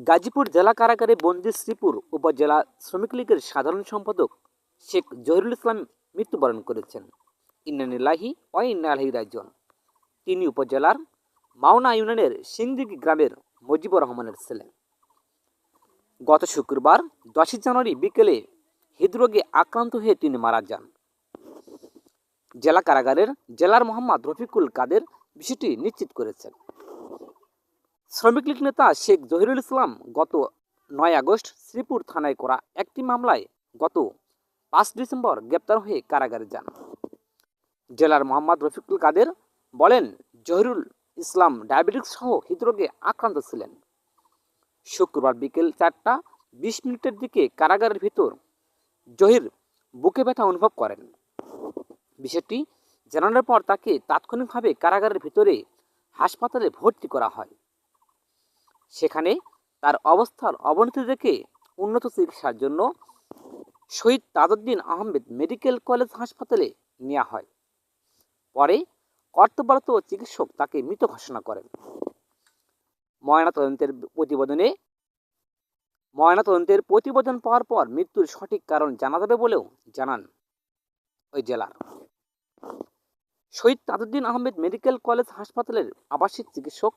গাজীপুর জেলা কারাগারে বন্দী শ্রীপুর উপজেলা শ্রমিক লীগের সাধারণ সম্পাদক শেখ জহিরুল ইসলাম মৃত্যুবরণ করেছেন। ইন্নালিল্লাহি ওয়া ইন্না ইলাইহি রাজিউন। তিনি উপজেলার মাওনা ইউনিয়নের সিংদিঘি গ্রামের মুজিবুর রহমানের ছেলে। গত শুক্রবার 10 জানুয়ারি বিকেলে হৃদরোগে আক্রান্ত হয়ে তিনি মারা যান। জেলা কারাগারের জেলার মোহাম্মদ রফিকুল কাদের বিষয়টি নিশ্চিত করেছেন। শ্রমিক লীগ নেতা শেখ জহিরুল ইসলাম গত 9 আগস্ট শ্রীপুর থানায় করা একটি মামলায় গত 5 ডিসেম্বর গ্রেপ্তার হয়ে কারাগারে যান। জেলার মোহাম্মদ রফিকুল কাদের বলেন, জহিরুল ইসলাম ডায়াবেটিস সহ হৃদরোগে আক্রান্ত ছিলেন। শুক্রবার বিকেল 4টা 20 মিনিটের দিকে কারাগারের ভিতর জহির বুকে ব্যথা অনুভব করেন। বিষয়টি জানানোর পর তাকে তাৎক্ষণিকভাবে কারাগারের ভিতরে হাসপাতালে ভর্তি করা হয়। সেখানে তার অবস্থার অবনতি দেখে উন্নত চিকিৎসার জন্য শহীদ তাজউদ্দিন আহমেদ মেডিকেল কলেজ হাসপাতালে নেওয়া হয়। পরে কর্তব্যরত চিকিৎসক তাকে মৃত ঘোষণা করেন। ময়নাতদন্তের প্রতিবেদন পাওয়ার পর মৃত্যুর সঠিক কারণ জানা যাবে বলেও জানান ওই জেলার শহীদ তাজউদ্দিন আহমেদ মেডিকেল কলেজ হাসপাতালের আবাসিক চিকিৎসক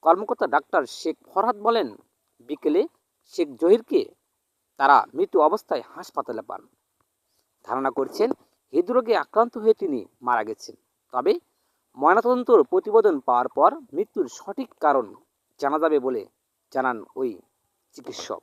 কর্মকর্তা ডাক্তার শেখ ফরহাদ বলেন, বিকেলে শেখ জহিরকে তারা মৃত অবস্থায় হাসপাতালে পান। ধারণা করছেন হৃদরোগে আক্রান্ত হয়ে তিনি মারা গেছেন। তবে ময়নাতদন্তের প্রতিবেদন পাওয়ার পর মৃত্যুর সঠিক কারণ জানা যাবে বলে জানান ওই চিকিৎসক।